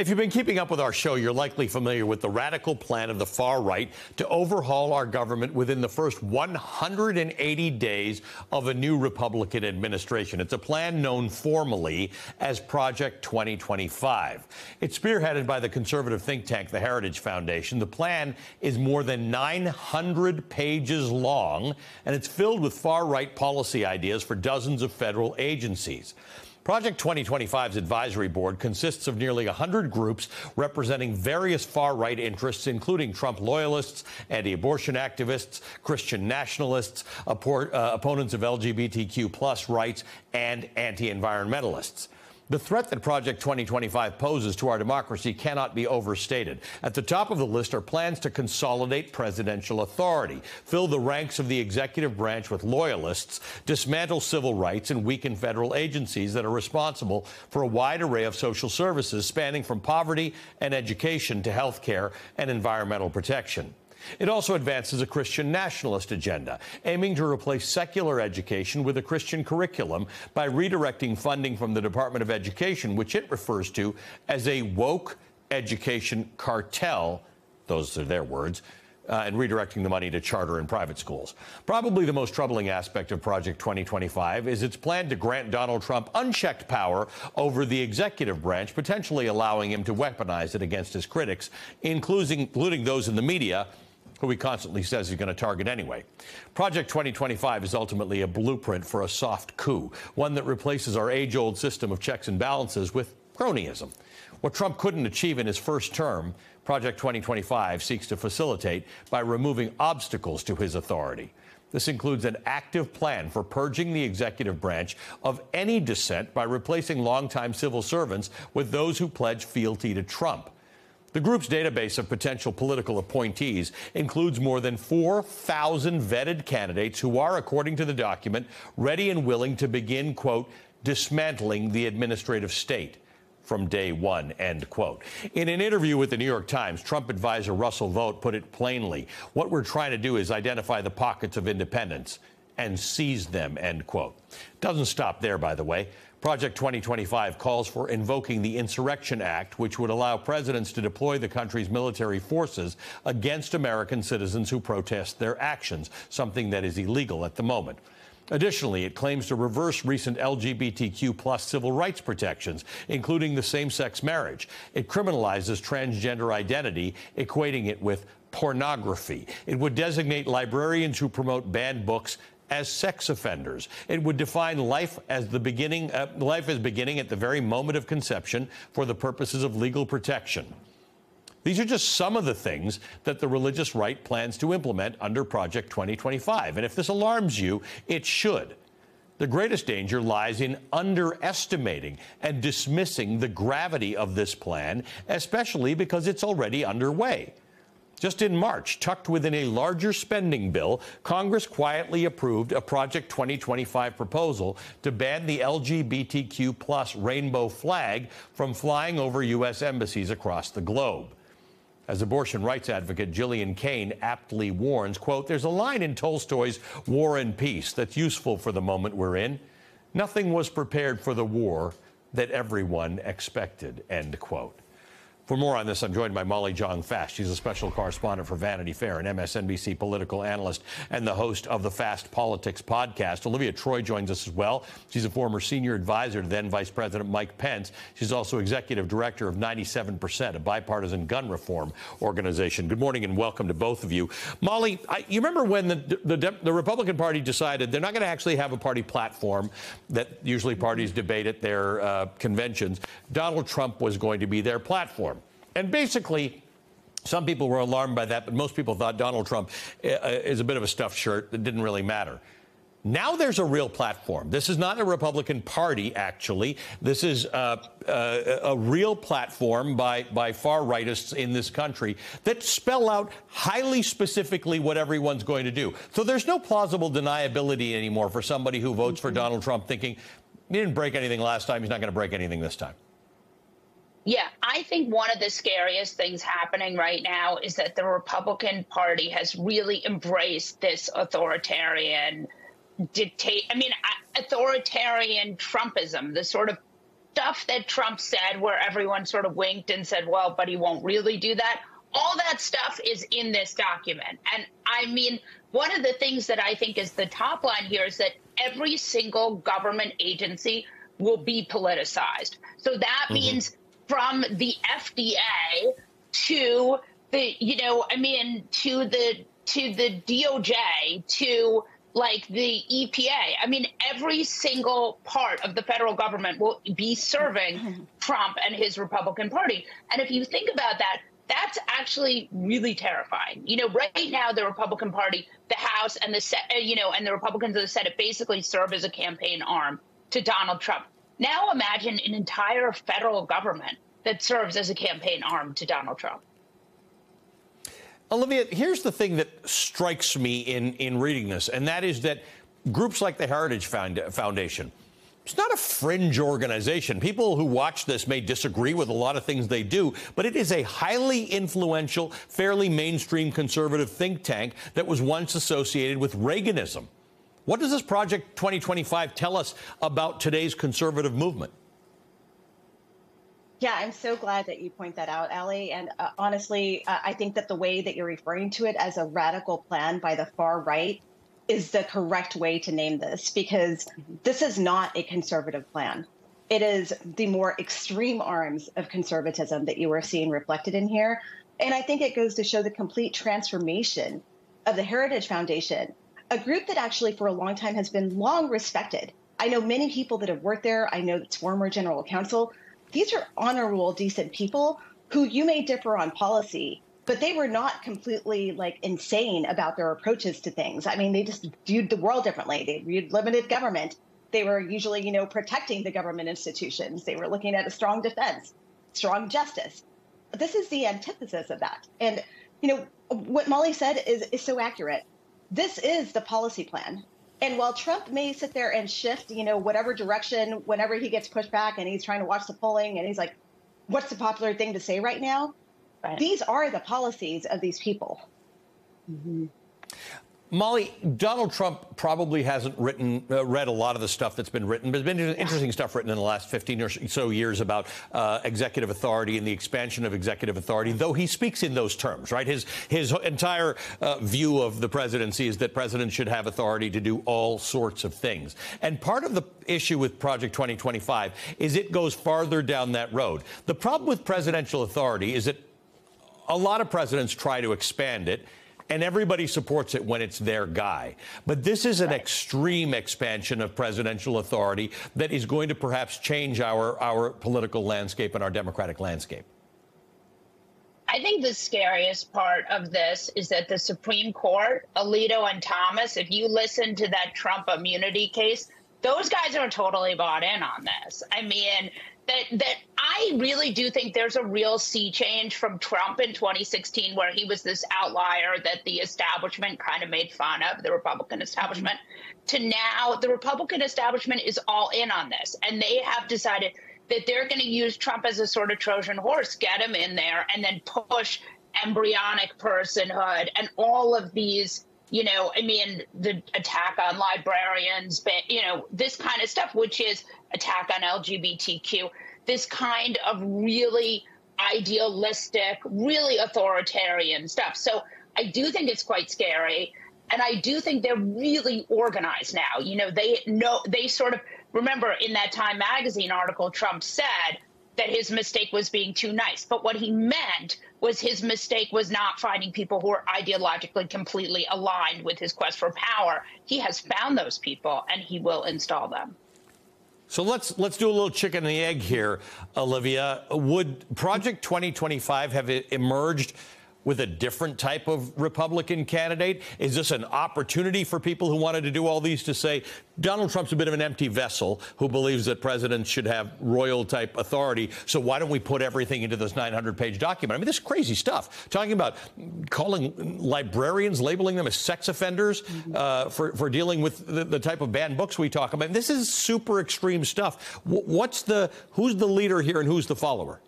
If you've been keeping up with our show, you're likely familiar with the radical plan of the far right to overhaul our government within the first 180 days of a new Republican administration. It's a plan known formally as Project 2025. It's spearheaded by the conservative think tank, the Heritage Foundation. The plan is more than 900 pages long, and it's filled with far-right policy ideas for dozens of federal agencies. Project 2025's advisory board consists of nearly 100 groups representing various far-right interests, including Trump loyalists, anti-abortion activists, Christian nationalists, opponents of LGBTQ+ rights, and anti-environmentalists. The threat that Project 2025 poses to our democracy cannot be overstated. At the top of the list are plans to consolidate presidential authority, fill the ranks of the executive branch with loyalists, dismantle civil rights, and weaken federal agencies that are responsible for a wide array of social services spanning from poverty and education to health care and environmental protection. It also advances a Christian nationalist agenda, aiming to replace secular education with a Christian curriculum by redirecting funding from the Department of Education, which it refers to as a woke education cartel, those are their words, and redirecting the money to charter and private schools. Probably the most troubling aspect of Project 2025 is its plan to grant Donald Trump unchecked power over the executive branch, potentially allowing him to weaponize it against his critics, including those in the media, who he constantly says he's going to target anyway. Project 2025 is ultimately a blueprint for a soft coup, one that replaces our age-old system of checks and balances with cronyism. What Trump couldn't achieve in his first term, Project 2025 seeks to facilitate by removing obstacles to his authority. This includes an active plan for purging the executive branch of any dissent by replacing longtime civil servants with those who pledge fealty to Trump. The group's database of potential political appointees includes more than 4,000 vetted candidates who are, according to the document, ready and willing to begin, quote, dismantling the administrative state from day one, end quote. In an interview with the New York Times, Trump advisor Russell Vought put it plainly, what we're trying to do is identify the pockets of independence and seize them, end quote. Doesn't stop there, by the way. Project 2025 calls for invoking the Insurrection Act, which would allow presidents to deploy the country's military forces against American citizens who protest their actions, something that is illegal at the moment. Additionally, it claims to reverse recent LGBTQ+ civil rights protections, including the same-sex marriage. It criminalizes transgender identity, equating it with pornography. It would designate librarians who promote banned books as sex offenders. It would define life as beginning at the very moment of conception for the purposes of legal protection. These are just some of the things that the religious right plans to implement under Project 2025. And if this alarms you, it should. The greatest danger lies in underestimating and dismissing the gravity of this plan, especially because it's already underway. Just in March, tucked within a larger spending bill, Congress quietly approved a Project 2025 proposal to ban the LGBTQ+ rainbow flag from flying over U.S. embassies across the globe. As abortion rights advocate Gillian Kane aptly warns, quote, there's a line in Tolstoy's War and Peace that's useful for the moment we're in. Nothing was prepared for the war that everyone expected, end quote. For more on this, I'm joined by Molly Jong Fast. She's a special correspondent for Vanity Fair, an MSNBC political analyst, and the host of the Fast Politics podcast. Olivia Troye joins us as well. She's a former senior advisor to then Vice President Mike Pence. She's also executive director of 97%, a bipartisan gun reform organization. Good morning and welcome to both of you. Molly, you remember when the Republican Party decided they're not going to actually have a party platform that usually parties debate at their conventions. Donald Trump was going to be their platform. And basically, some people were alarmed by that, but most people thought Donald Trump is a bit of a stuffed shirt that didn't really matter. Now there's a real platform. This is not a Republican Party, actually. This is a real platform by far-rightists in this country that spell out highly specifically what everyone's going to do. So there's no plausible deniability anymore for somebody who votes for Donald Trump thinking, he didn't break anything last time, he's not going to break anything this time. Yeah, I think one of the scariest things happening right now is that the Republican Party has really embraced this authoritarian authoritarian Trumpism, the sort of stuff that Trump said where everyone sort of winked and said, well, but he won't really do that. All that stuff is in this document. And I mean, one of the things that I think is the top line here is that every single government agency will be politicized. So that means from the FDA to the, to the DOJ to like the EPA. I mean, every single part of the federal government will be serving Trump and his Republican Party. And if you think about that, that's actually really terrifying. Right now, the Republican Party, the House and and the Republicans of the Senate basically serve as a campaign arm to Donald Trump. Now imagine an entire federal government that serves as a campaign arm to Donald Trump. Olivia, here's the thing that strikes me in reading this, and that is that groups like the Heritage Foundation, it's not a fringe organization. People who watch this may disagree with a lot of things they do, but it is a highly influential, fairly mainstream conservative think tank that was once associated with Reaganism. What does this Project 2025 tell us about today's conservative movement? Yeah, I'm so glad that you point that out, Ali. And honestly, I think that the way that you're referring to it as a radical plan by the far right is the correct way to name this, because this is not a conservative plan. It is the more extreme arms of conservatism that you are seeing reflected in here. And I think it goes to show the complete transformation of the Heritage Foundation, a group that actually for a long time has been long respected. I know many people that have worked there. I know its former general counsel. These are honorable, decent people who you may differ on policy, but they were not completely insane about their approaches to things. I mean, they just viewed the world differently. They viewed limited government. They were usually, protecting the government institutions. They were looking at a strong defense, strong justice. This is the antithesis of that. And, what Molly said is so accurate. This is the policy plan. And while Trump may sit there and shift, whatever direction, whenever he gets pushed back and he's trying to watch the polling and he's like, what's the popular thing to say right now? Right. These are the policies of these people. Molly, Donald Trump probably hasn't read a lot of the stuff that's been written. There's been interesting stuff written in the last 15 or so years about executive authority and the expansion of executive authority, though he speaks in those terms, right? His entire view of the presidency is that presidents should have authority to do all sorts of things. And part of the issue with Project 2025 is it goes farther down that road. The problem with presidential authority is that a lot of presidents try to expand it, and everybody supports it when it's their guy. But this is an extreme expansion of presidential authority that is going to perhaps change our political landscape and our democratic landscape. I think the scariest part of this is that the Supreme Court, Alito and Thomas, if you listen to that Trump immunity case, those guys are totally bought in on this. I mean, that I really do think there's a real sea change from Trump in 2016, where he was this outlier that the establishment kind of made fun of, the Republican establishment, to now the Republican establishment is all in on this. And they have decided that they're going to use Trump as a sort of Trojan horse, get him in there, and then push embryonic personhood and all of these, the attack on librarians, this kind of stuff, which is attack on LGBTQ, this kind of really idealistic, really authoritarian stuff. So I do think it's quite scary. And I do think they're really organized now. They sort of remember in that Time magazine article, Trump said that his mistake was being too nice. But what he meant was his mistake was not finding people who are ideologically completely aligned with his quest for power. He has found those people, and he will install them. So let's do a little chicken and the egg here, Olivia. Would Project 2025 have emerged with a different type of Republican candidate? Is this an opportunity for people who wanted to do all these to say Donald Trump's a bit of an empty vessel who believes that presidents should have royal type authority, so why don't we put everything into this 900-page document? I mean, this is crazy stuff. Talking about calling librarians, labeling them as sex offenders for dealing with the type of banned books we talk about. This is super extreme stuff. Who's the leader here and who's the follower?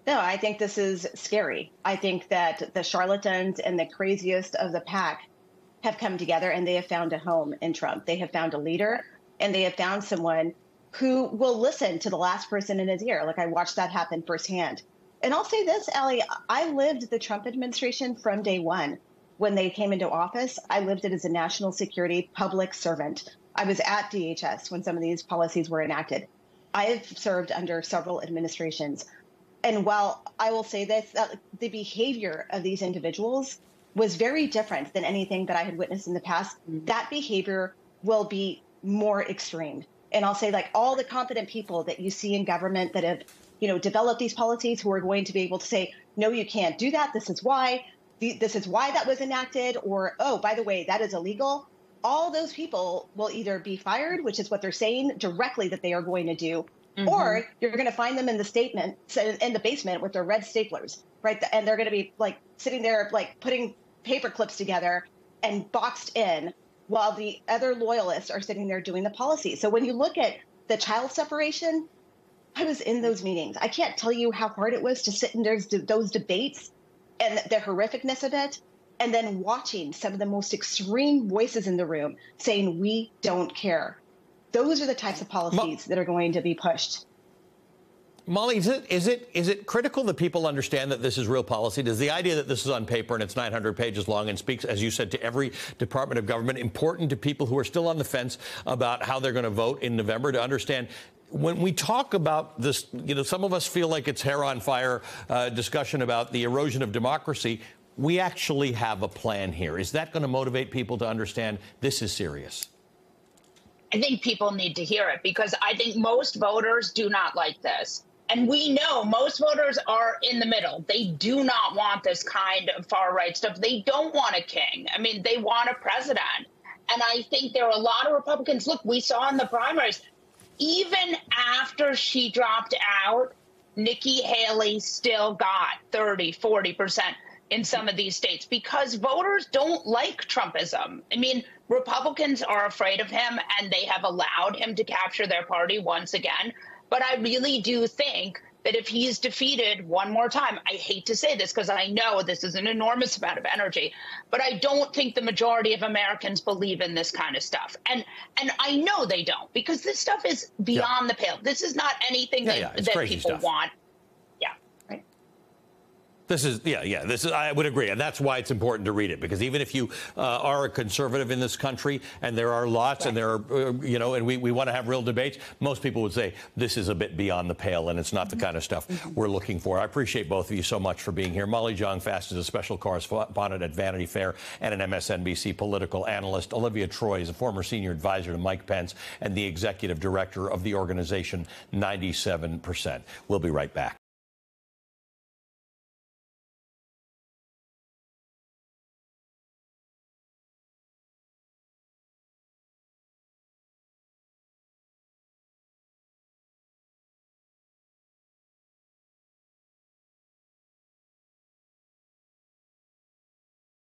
No, I think this is scary. I think that the charlatans and the craziest of the pack have come together and they have found a home in Trump. They have found a leader and they have found someone who will listen to the last person in his ear. Like, I watched that happen firsthand. And I'll say this, Ali, I lived the Trump administration from day one. When they came into office, I lived it as a national security public servant. I was at DHS when some of these policies were enacted. I have served under several administrations. And while I will say this, the behavior of these individuals was very different than anything that I had witnessed in the past. That behavior will be more extreme. And I'll say, like, all the competent people that you see in government that have, developed these policies, who are going to be able to say, no, you can't do that. This is why. This is why that was enacted. Or, oh, by the way, that is illegal. All those people will either be fired, which is what they're saying directly that they are going to do, or you're going to find them in the basement with their red staplers, right? And they're going to be like sitting there, like putting paper clips together and boxed in, while the other loyalists are sitting there doing the policy. So when you look at the child separation, I was in those meetings. I can't tell you how hard it was to sit in those debates and the horrificness of it, and then watching some of the most extreme voices in the room saying, we don't care. Those are the types of policies that are going to be pushed. Molly, is it critical that people understand that this is real policy? Does the idea that this is on paper and it's 900 pages long and speaks, as you said, to every department of government, important to people who are still on the fence about how they're going to vote in November, to understand when we talk about this, some of us feel like it's hair on fire discussion about the erosion of democracy. We actually have a plan here. Is that going to motivate people to understand this is serious? I think people need to hear it, because I think most voters do not like this. And we know most voters are in the middle. They do not want this kind of far-right stuff. They don't want a king. I mean, they want a president. And I think there are a lot of Republicans. Look, we saw in the primaries, even after she dropped out, Nikki Haley still got 30, 40% in some of these states, because voters don't like Trumpism. I mean, Republicans are afraid of him, and they have allowed him to capture their party once again. But I really do think that if he's defeated one more time, I hate to say this because I know this is an enormous amount of energy, but I don't think the majority of Americans believe in this kind of stuff. And I know they don't, because this stuff is beyond the pale. This is not anything that people want. This is, I would agree. And that's why it's important to read it, because even if you are a conservative in this country, and there are lots, and there are, and we want to have real debates, most people would say this is a bit beyond the pale, and it's not the kind of stuff we're looking for. I appreciate both of you so much for being here. Molly Jong Fast is a special correspondent at Vanity Fair and an MSNBC political analyst. Olivia Troye is a former senior advisor to Mike Pence and the executive director of the organization 97%. We'll be right back.